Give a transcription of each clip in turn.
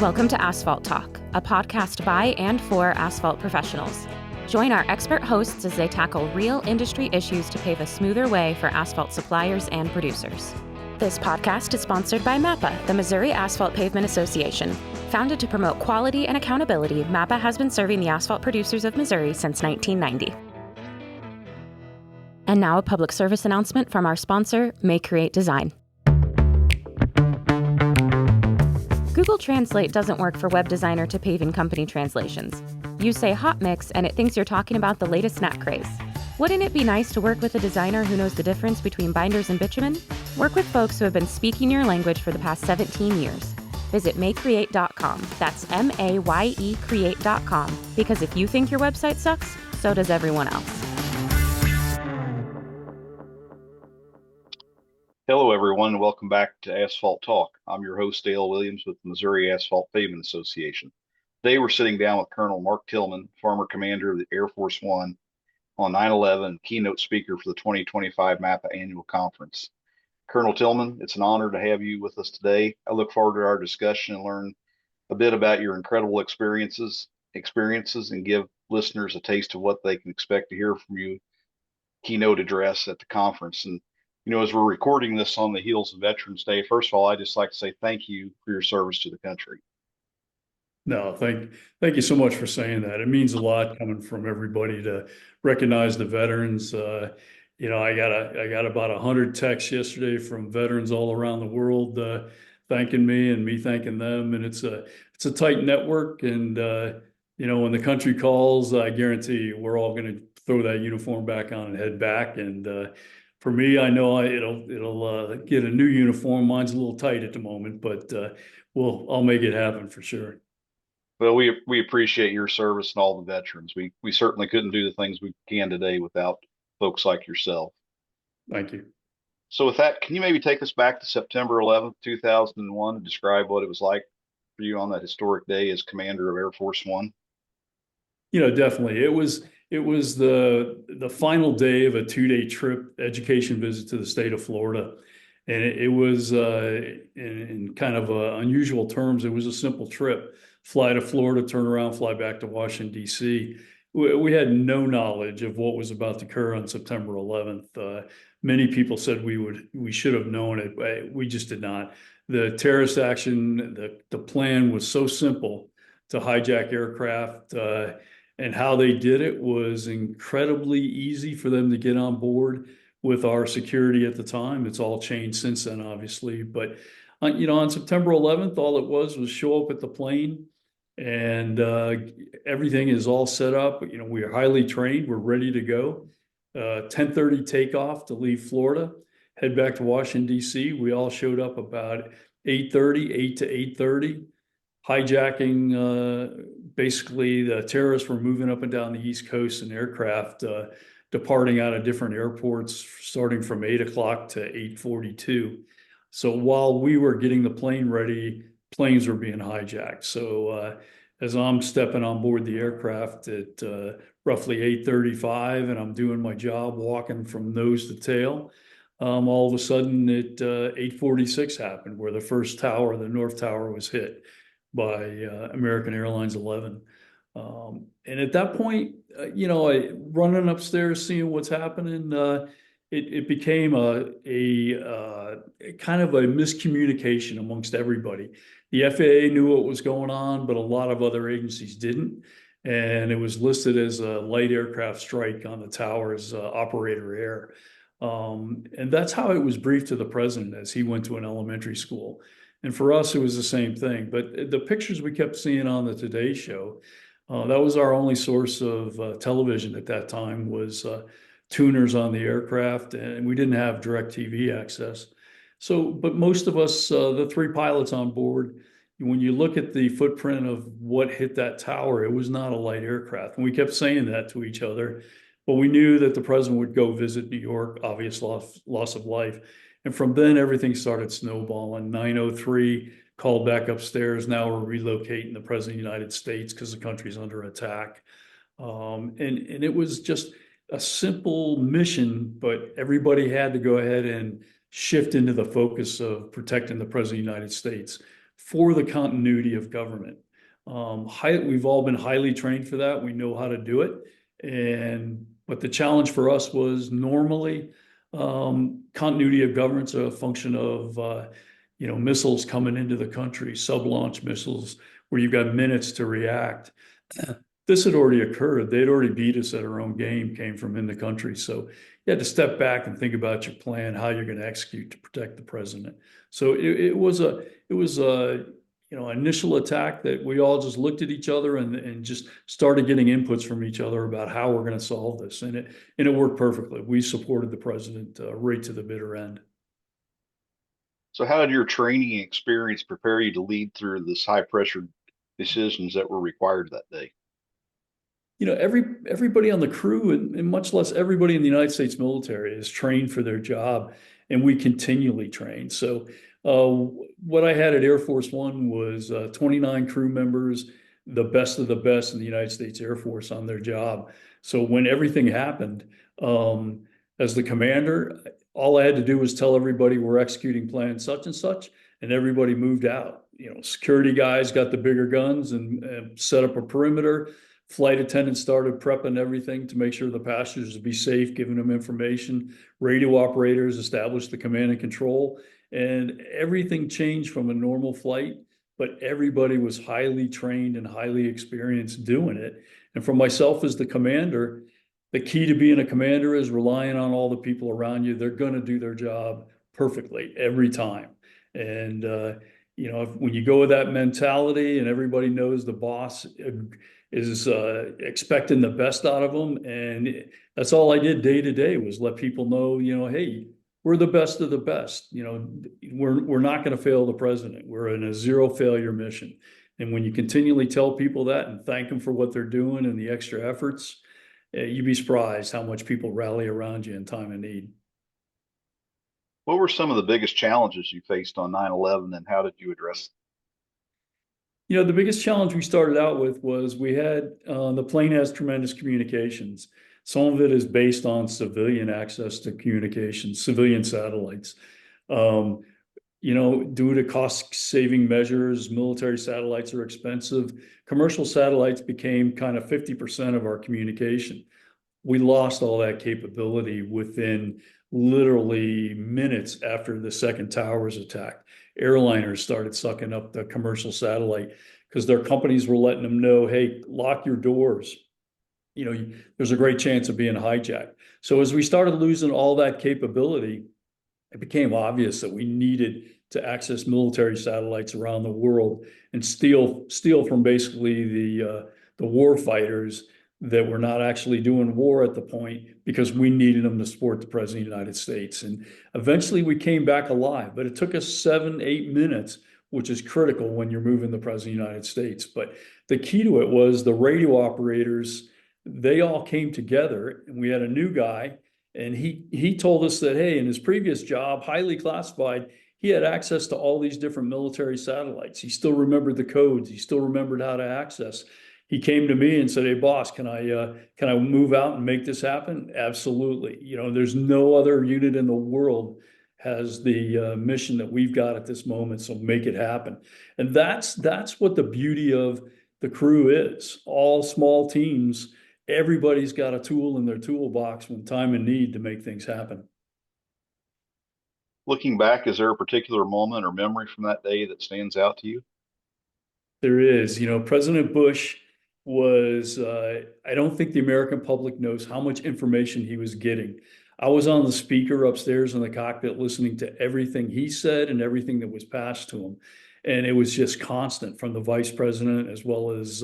Welcome to Asphalt Talk, a podcast by and for asphalt professionals. Join our expert hosts as they tackle real industry issues to pave a smoother way for asphalt suppliers and producers. This podcast is sponsored by MAPA, the Missouri Asphalt Pavement Association. Founded to promote quality and accountability, MAPA has been serving the asphalt producers of Missouri since 1990. And now a public service announcement from our sponsor, May Create Design. Google Translate doesn't work for web designer to paving company translations. You say hot mix and it thinks you're talking about the latest snack craze. Wouldn't it be nice to work with a designer who knows the difference between binders and bitumen? Work with folks who have been speaking your language for the past 17 years. Visit mayecreate.com. That's M-A-Y-E create.com. Because if you think your website sucks, so does everyone else. Hello, everyone, and welcome back to Asphalt Talk. I'm your host, Dale Williams with the Missouri Asphalt Pavement Association. Today, we're sitting down with Colonel Mark Tillman, former commander of the Air Force One, on 9/11, keynote speaker for the 2025 MAPA annual conference. Colonel Tillman, it's an honor to have you with us today. I look forward to our discussion and learn a bit about your incredible experiences, and give listeners a taste of what they can expect to hear from you keynote address at the conference. And as we're recording this on the heels of Veterans Day, first of all, I'd just like to say thank you for your service to the country. No, thank you so much for saying that. It means a lot coming from everybody to recognize the veterans. I got about 100 texts yesterday from veterans all around the world thanking me and me thanking them, and it's a tight network. And when the country calls, I guarantee you we're all going to throw that uniform back on and head back. And for me, I know it'll get a new uniform. Mine's a little tight at the moment, but I'll make it happen for sure. Well, we appreciate your service and all the veterans. We certainly couldn't do the things we can today without folks like yourself. Thank you. So with that, can you maybe take us back to September 11th, 2001 and describe what it was like for you on that historic day as commander of Air Force One? Definitely. It was the final day of a 2-day trip, education visit to the state of Florida. And it was, in kind of unusual terms, it was a simple trip. Fly to Florida, turn around, fly back to Washington, D.C. We had no knowledge of what was about to occur on September 11th. Many people said we should have known it, but we just did not. The terrorist action, the plan was so simple to hijack aircraft, and how they did it was incredibly easy for them to get on board with our security at the time. It's all changed since then, obviously. But, on September 11th, all it was show up at the plane, and everything is all set up. We are highly trained. We're ready to go. 10:30 takeoff to leave Florida, head back to Washington, D.C. We all showed up about 8:30, 8 to 8:30. Hijacking, basically the terrorists were moving up and down the East Coast in aircraft, departing out of different airports, starting from 8 o'clock to 8:42. So while we were getting the plane ready, planes were being hijacked. So as I'm stepping on board the aircraft at roughly 8:35, and I'm doing my job, walking from nose to tail, all of a sudden at 8:46 happened, where the first tower, the North Tower, was hit by American Airlines 11. And at that point, running upstairs, seeing what's happening, it became a kind of a miscommunication amongst everybody. The FAA knew what was going on, but a lot of other agencies didn't. And it was listed as a light aircraft strike on the tower's operator air. And that's how it was briefed to the president as he went to an elementary school. And for us, it was the same thing. But the pictures we kept seeing on the Today Show, that was our only source of television at that time, was tuners on the aircraft, and we didn't have direct TV access. So, but most of us, the 3 pilots on board, when you look at the footprint of what hit that tower, it was not a light aircraft. And we kept saying that to each other, but we knew that the president would go visit New York, obvious loss of life. And from then, everything started snowballing. 9:03, called back upstairs. Now we're relocating the president of the United States because the country's under attack. And it was just a simple mission, but everybody had to go ahead and shift into the focus of protecting the president of the United States. for the continuity of government. We've all been highly trained for that. We know how to do it. But the challenge for us was normally continuity of government's a function of missiles coming into the country, sub-launch missiles, where you've got minutes to react. This had already occurred. They'd already beat us at our own game, came from in the country. So you had to step back and think about your plan, how you're going to execute to protect the president. So it was a initial attack that we all just looked at each other and just started getting inputs from each other about how we're going to solve this. And it worked perfectly. We supported the president right to the bitter end. So how did your training experience prepare you to lead through this high pressure decisions that were required that day? Everybody on the crew and much less everybody in the United States military is trained for their job, and we continually train. So what I had at Air Force One was 29 crew members, the best of the best in the United States Air Force on their job. So when everything happened, as the commander, all I had to do was tell everybody we're executing plan such and such, and everybody moved out. Security guys got the bigger guns and set up a perimeter. Flight attendants started prepping everything to make sure the passengers would be safe, giving them information. Radio operators established the command and control, and everything changed from a normal flight, but everybody was highly trained and highly experienced doing it. And for myself as the commander, the key to being a commander is relying on all the people around you. They're going to do their job perfectly every time. And, when you go with that mentality and everybody knows the boss is expecting the best out of them. And that's all I did day to day was let people know, hey, we're the best of the best. We're not going to fail the president. We're in a zero failure mission. And when you continually tell people that and thank them for what they're doing and the extra efforts, you'd be surprised how much people rally around you in time of need. What were some of the biggest challenges you faced on 9/11, and how did you address them? The biggest challenge we started out with was we had the plane has tremendous communications. Some of it is based on civilian access to communications, civilian satellites. Due to cost-saving measures, military satellites are expensive. Commercial satellites became kind of 50% of our communication. We lost all that capability within literally minutes after the second tower was attacked. Airliners started sucking up the commercial satellite because their companies were letting them know, hey, lock your doors. There's a great chance of being hijacked. So as we started losing all that capability, it became obvious that we needed to access military satellites around the world and steal from basically the war fighters that were not actually doing war at the point, because we needed them to support the president of the United States. And eventually we came back alive, but it took us 7-8 minutes, which is critical when you're moving the president of the United States. But the key to it was the radio operators, they all came together, and we had a new guy, and he told us that, hey, in his previous job, highly classified, he had access to all these different military satellites. He still remembered the codes. He still remembered how to access. He came to me and said, hey, boss, can I move out and make this happen? Absolutely. There's no other unit in the world has the mission that we've got at this moment, so make it happen. And that's what the beauty of the crew is. All small teams, everybody's got a tool in their toolbox when time and need to make things happen. Looking back, is there a particular moment or memory from that day that stands out to you? There is. President Bush was, I don't think the American public knows how much information he was getting. I was on the speaker upstairs in the cockpit listening to everything he said and everything that was passed to him. And it was just constant from the vice president as well as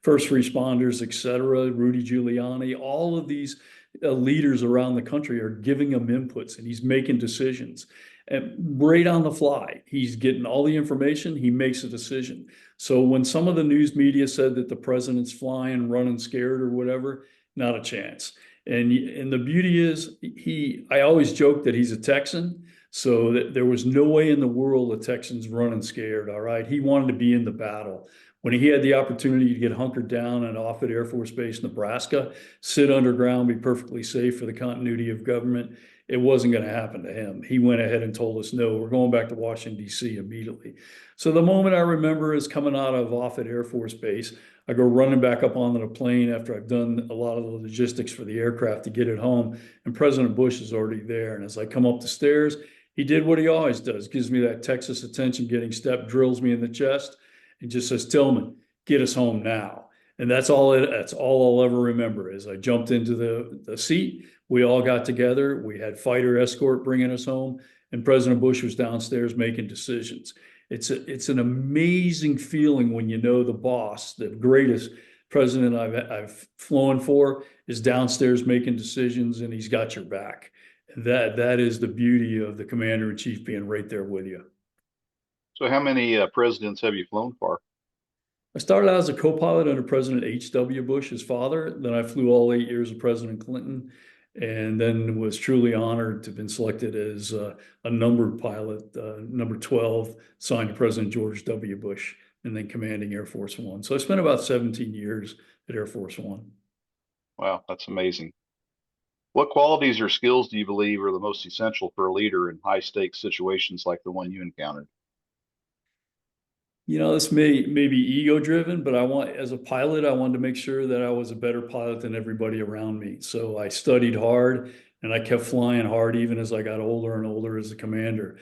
first responders, et cetera, Rudy Giuliani. All of these leaders around the country are giving him inputs, and he's making decisions. And right on the fly, he's getting all the information, he makes a decision. So when some of the news media said that the president's flying, running scared or whatever, not a chance. And the beauty is, I always joke that he's a Texan, so that there was no way in the world the Texans running scared, all right? He wanted to be in the battle. When he had the opportunity to get hunkered down at Offutt Air Force Base, Nebraska, sit underground, be perfectly safe for the continuity of government, it wasn't going to happen to him. He went ahead and told us, no, we're going back to Washington, D.C. immediately. So the moment I remember is coming out of Offutt Air Force Base. I go running back up onto the plane after I've done a lot of the logistics for the aircraft to get it home. And President Bush is already there. And as I come up the stairs, he did what he always does, gives me that Texas attention getting step, drills me in the chest, and just says, Tillman, get us home now. And that's all I'll ever remember is I jumped into the seat. We all got together. We had fighter escort bringing us home, and President Bush was downstairs making decisions. It's an amazing feeling when you know the boss, the greatest president I've flown for, is downstairs making decisions, and he's got your back. And that is the beauty of the commander in chief being right there with you. So how many presidents have you flown for? I started out as a co-pilot under President H.W. Bush, his father. Then I flew all 8 years of President Clinton, and then was truly honored to have been selected as a numbered pilot, number 12, signed to President George W. Bush, and then commanding Air Force One. So I spent about 17 years at Air Force One. Wow, that's amazing. What qualities or skills do you believe are the most essential for a leader in high stakes situations like the one you encountered? This may be ego driven, but as a pilot, I wanted to make sure that I was a better pilot than everybody around me. So I studied hard and I kept flying hard even as I got older and older as a commander.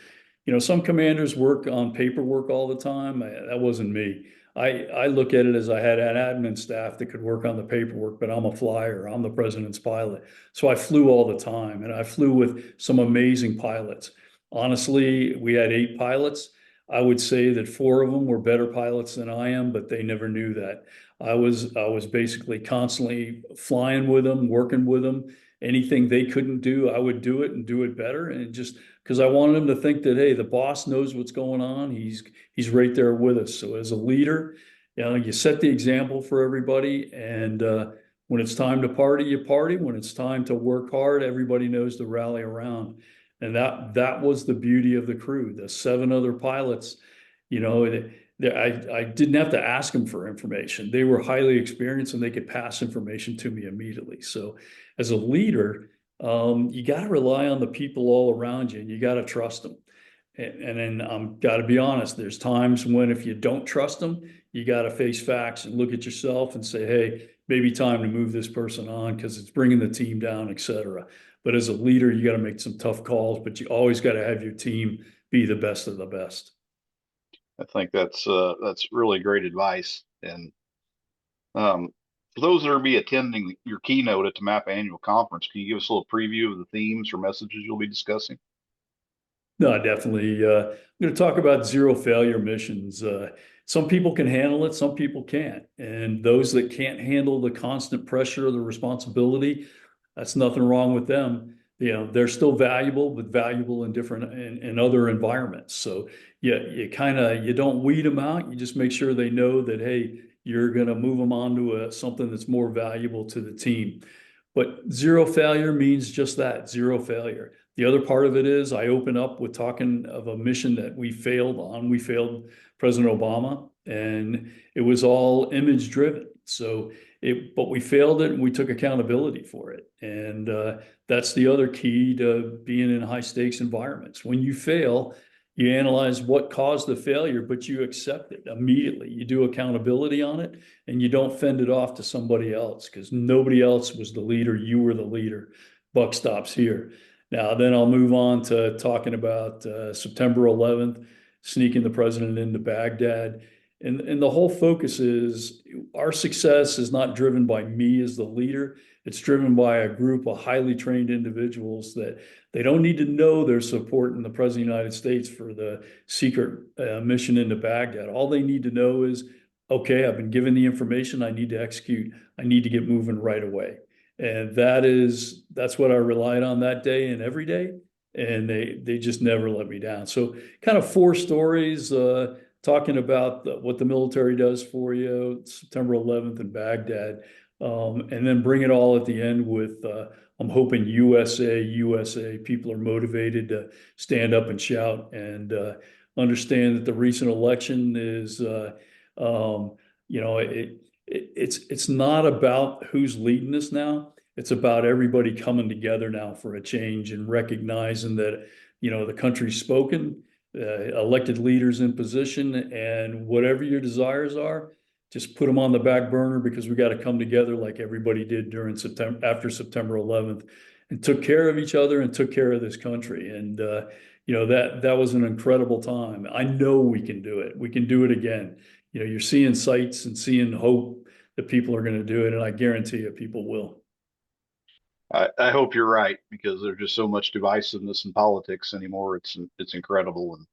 Some commanders work on paperwork all the time. That wasn't me. I look at it as I had an admin staff that could work on the paperwork, but I'm a flyer. I'm the president's pilot. So I flew all the time, and I flew with some amazing pilots. Honestly, we had 8 pilots. I would say that 4 of them were better pilots than I am, but they never knew that. I was basically constantly flying with them, working with them. Anything they couldn't do, I would do it and do it better. And just because I wanted them to think that, hey, the boss knows what's going on. He's right there with us. So as a leader, you set the example for everybody. And when it's time to party, you party. When it's time to work hard, everybody knows to rally around. And that was the beauty of the crew. The 7 other pilots, I didn't have to ask them for information. They were highly experienced and they could pass information to me immediately. So as a leader, you got to rely on the people all around you, and you got to trust them. And then got to be honest, there's times when if you don't trust them, you got to face facts and look at yourself and say, hey, maybe time to move this person on because it's bringing the team down, et cetera. But as a leader, you got to make some tough calls, but you always got to have your team be the best of the best. I think that's really great advice. And for those that are be attending your keynote at the MAPA annual conference, can you give us a little preview of the themes or messages you'll be discussing? No, definitely. I'm going to talk about zero failure missions. Some people can handle it, some people can't. And those that can't handle the constant pressure of the responsibility, that's nothing wrong with them. They're still valuable, but valuable in different in other environments. So you don't weed them out. You just make sure they know that, hey, you're going to move them on to something that's more valuable to the team. But zero failure means just that, zero failure. The other part of it is I open up with talking of a mission that we failed on. We failed President Obama, and it was all image driven. But we failed it and we took accountability for it. And that's the other key to being in high stakes environments. When you fail, you analyze what caused the failure, but you accept it immediately. You do accountability on it, and you don't fend it off to somebody else because nobody else was the leader. You were the leader. Buck stops here. Now, then I'll move on to talking about September 11th, sneaking the president into Baghdad. And the whole focus is our success is not driven by me as the leader. It's driven by a group of highly trained individuals that they don't need to know they're supporting the president of the United States for the secret mission into Baghdad. All they need to know is, okay, I've been given the information. I need to execute. I need to get moving right away. And that's what I relied on that day and every day. And they just never let me down. So kind of 4 stories, talking about what the military does for you, September 11th in Baghdad, and then bring it all at the end with, I'm hoping USA, people are motivated to stand up and shout and understand that the recent election is, it's not about who's leading us now. It's about everybody coming together now for a change and recognizing that, the country's spoken, elected leaders in position, and whatever your desires are, just put them on the back burner because we got to come together like everybody did during September, after September 11th, and took care of each other and took care of this country. And, that was an incredible time. I know we can do it. We can do it again. You're seeing sights and seeing hope that people are going to do it. And I guarantee you people will. I hope you're right because there's just so much divisiveness in politics anymore. It's incredible, and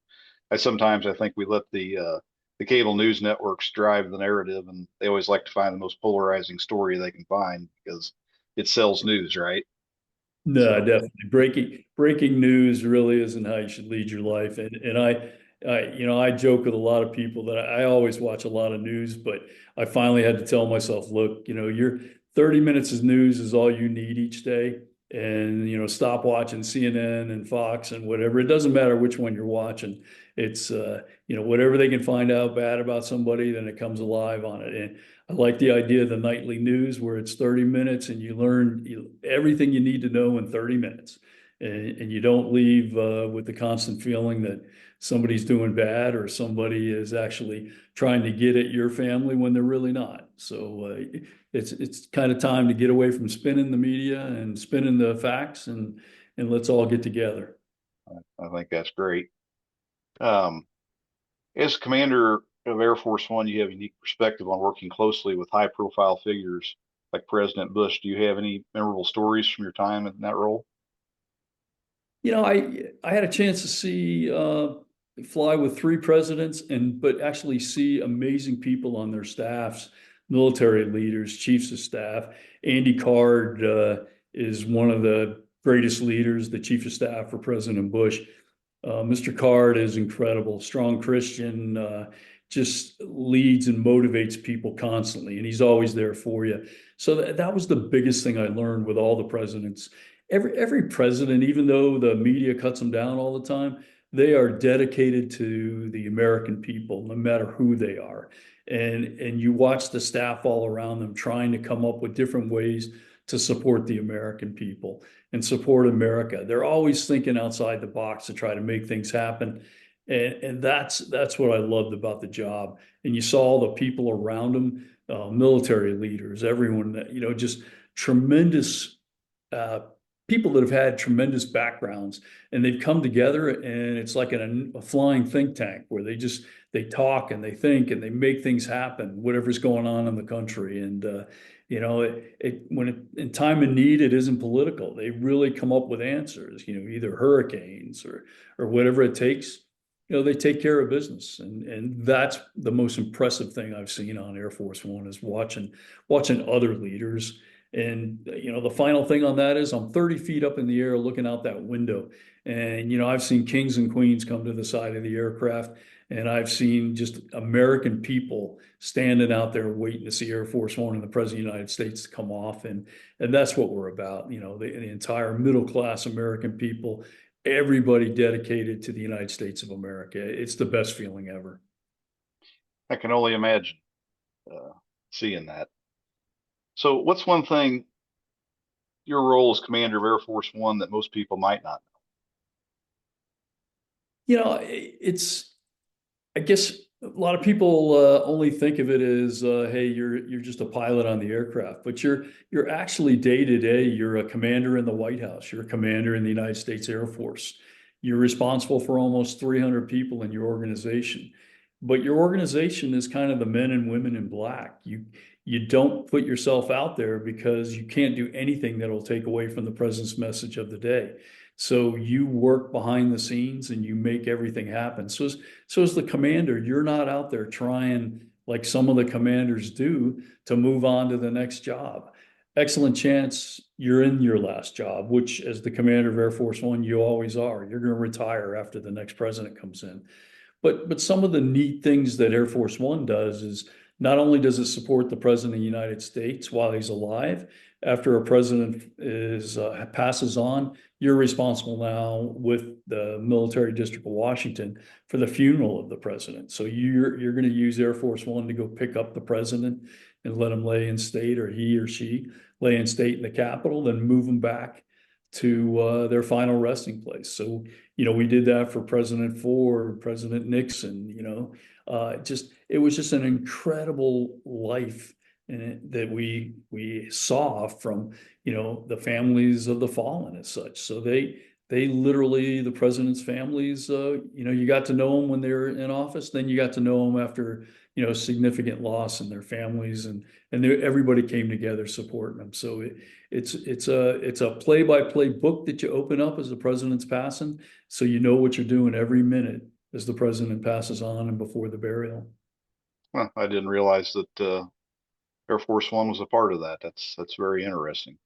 I think we let the cable news networks drive the narrative, and they always like to find the most polarizing story they can find because it sells news, right? No, So definitely. Breaking news really isn't how you should lead your life. And I joke with a lot of people that I always watch a lot of news, but I finally had to tell myself, look, your 30 minutes of news is all you need each day. And, stop watching CNN and Fox and whatever. It doesn't matter which one you're watching. It's, whatever they can find out bad about somebody, then it comes alive on it. And I like the idea of the nightly news where it's 30 minutes and you learn everything you need to know in 30 minutes. And you don't leave with the constant feeling that somebody's doing bad or somebody is actually trying to get at your family when they're really not. So it's kind of time to get away from spinning the media and spinning the facts, and let's all get together. I think that's great. Um, as commander of Air Force One, you have a unique perspective on working closely with high-profile figures like President Bush. Do you have any memorable stories from your time in that role? I had a chance to see fly with three presidents but actually see amazing people on their staffs, military leaders, chiefs of staff. Andy Card is one of the greatest leaders, the chief of staff for President Bush. Mr. Card is incredible, strong Christian, just leads and motivates people constantly, and he's always there for you. So that was the biggest thing I learned with all the presidents. Every president, even though the media cuts them down all the time, they are dedicated to the American people, no matter who they are. And you watch the staff all around them trying to come up with different ways to support the American people and support America. They're always thinking outside the box to try to make things happen. And that's what I loved about the job. And you saw all the people around them, military leaders, everyone that, just tremendous uh, people that have had tremendous backgrounds, and they've come together, and it's like a flying think tank where they talk and they think and they make things happen, whatever's going on in the country. And in time of need, it isn't political. They really come up with answers. Either hurricanes or whatever it takes. They take care of business, and that's the most impressive thing I've seen on Air Force One is watching other leaders. And the final thing on that is I'm 30 feet up in the air looking out that window. And I've seen kings and queens come to the side of the aircraft, and I've seen just American people standing out there waiting to see Air Force One and the President of the United States to come off. And that's what we're about, the entire middle class American people, everybody dedicated to the United States of America. It's the best feeling ever. I can only imagine uh, seeing that. So, what's one thing your role as commander of Air Force One that most people might not It's I guess a lot of people only think of it as, hey, you're just a pilot on the aircraft, but you're actually day to day. You're a commander in the White House. You're a commander in the United States Air Force. You're responsible for almost 300 people in your organization, but your organization is kind of the men and women in black. You don't put yourself out there because you can't do anything that'll take away from the president's message of the day. So you work behind the scenes and you make everything happen. So as the commander, you're not out there trying like some of the commanders do to move on to the next job. Excellent chance you're in your last job, which as the commander of Air Force One, you always are. You're going to retire after the next president comes in. But some of the neat things that Air Force One does is not only does it support the president of the United States while he's alive, after a president is passes on, you're responsible now with the Military District of Washington for the funeral of the president. So you're going to use Air Force One to go pick up the president and let him lay in state, or he or she lay in state in the Capitol, then move them back to their final resting place. So, we did that for President Ford, President Nixon, it was just an incredible life that we saw from, the families of the fallen as such. So they literally, the president's families, you got to know them when they were in office, then you got to know them after, significant loss in their families, and everybody came together supporting them. So it's a play-by-play book that you open up as the president's passing, so you know what you're doing every minute as the president passes on and before the burial. Well, I didn't realize that Air Force One was a part of that. That's very interesting.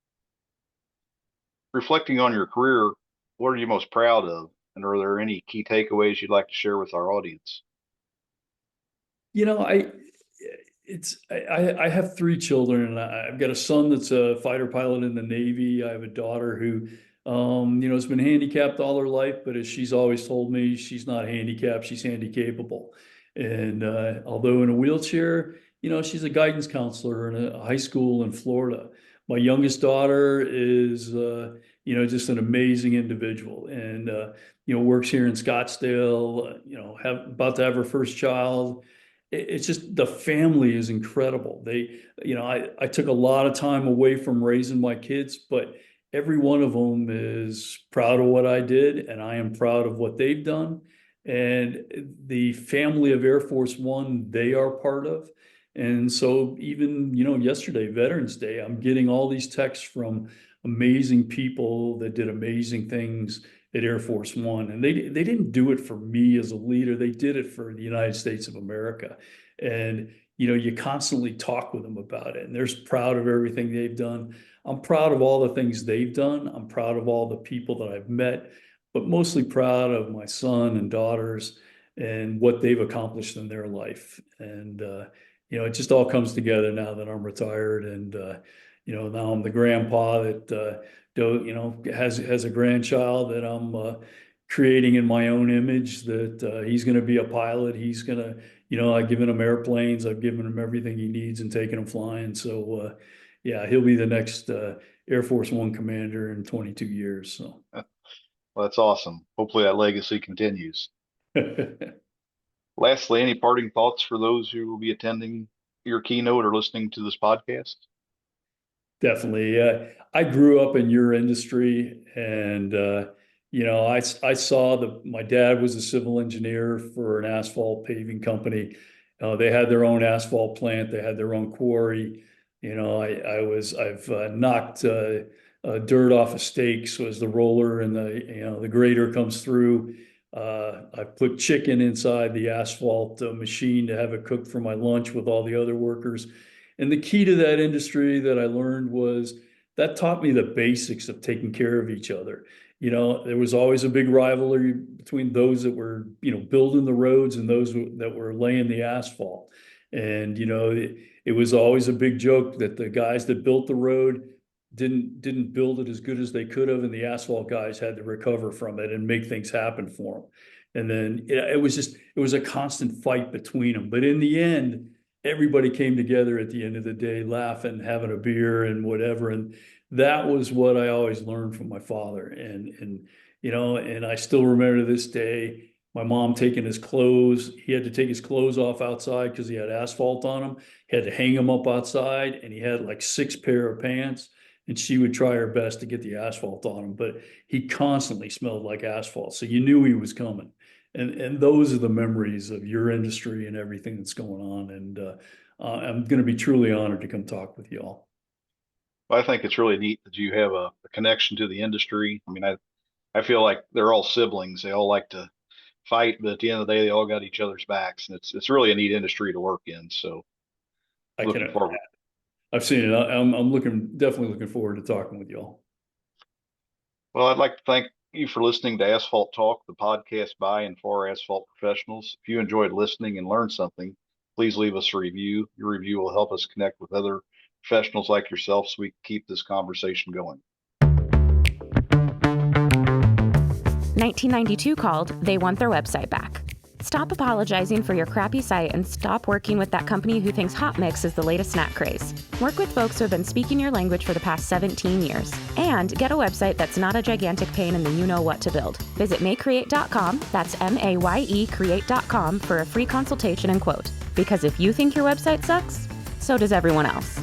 Reflecting on your career, what are you most proud of? And are there any key takeaways you'd like to share with our audience? You know, I have three children, and I've got a son that's a fighter pilot in the Navy. I have a daughter who, has been handicapped all her life, but as she's always told me, she's not handicapped, she's handicapable. And although in a wheelchair, she's a guidance counselor in a high school in Florida. My youngest daughter is, just an amazing individual, and works here in Scottsdale. About to have her first child. It's just, the family is incredible. I took a lot of time away from raising my kids, but every one of them is proud of what I did, and I am proud of what they've done. And the family of Air Force One, they are part of. And so even, yesterday, Veterans Day, I'm getting all these texts from amazing people that did amazing things at Air Force One. And they didn't do it for me as a leader. They did it for the United States of America. And, you constantly talk with them about it. And they're proud of everything they've done. I'm proud of all the things they've done. I'm proud of all the people that I've met, but mostly proud of my son and daughters and what they've accomplished in their life. And, it just all comes together now that I'm retired, and, now I'm the grandpa that, has a grandchild that I'm creating in my own image, that he's going to be a pilot. He's going to, I've given him airplanes, I've given him everything he needs and taken him flying. So, yeah, he'll be the next Air Force One commander in 22 years. So. Well, that's awesome. Hopefully that legacy continues. Lastly, any parting thoughts for those who will be attending your keynote or listening to this podcast? Definitely. I grew up in your industry, and I saw that my dad was a civil engineer for an asphalt paving company. They had their own asphalt plant. They had their own quarry. I've knocked dirt off of stakes as the roller and the grader comes through. I put chicken inside the asphalt machine to have it cooked for my lunch with all the other workers. And the key to that industry that I learned was that taught me the basics of taking care of each other. There was always a big rivalry between those that were, building the roads and those that were laying the asphalt. And, it was always a big joke that the guys that built the road didn't build it as good as they could have, and the asphalt guys had to recover from it and make things happen for them. And then it was a constant fight between them. But in the end, everybody came together at the end of the day, laughing, having a beer and whatever. And that was what I always learned from my father. And I still remember to this day, my mom taking his clothes. He had to take his clothes off outside because he had asphalt on him. He had to hang them up outside, and he had like 6 pair of pants. And she would try her best to get the asphalt on him, but he constantly smelled like asphalt. So you knew he was coming. And those are the memories of your industry and everything that's going on. And I'm going to be truly honored to come talk with you all. Well, I think it's really neat that you have a connection to the industry. I mean, I feel like they're all siblings. They all like to fight, but at the end of the day, they all got each other's backs, and it's really a neat industry to work in. So looking forward. I've seen it. I'm definitely looking forward to talking with y'all. Well, I'd like to thank you for listening to Asphalt Talk, the podcast by and for asphalt professionals. If you enjoyed listening and learned something, please leave us a review. Your review will help us connect with other professionals like yourself so we can keep this conversation going. 1992 called, they want their website back. Stop apologizing for your crappy site and stop working with that company who thinks hot mix is the latest snack craze. Work with folks who have been speaking your language for the past 17 years. And get a website that's not a gigantic pain in the you-know-what to build. Visit mayecreate.com, that's M-A-Y-E create.com for a free consultation and quote. Because if you think your website sucks, so does everyone else.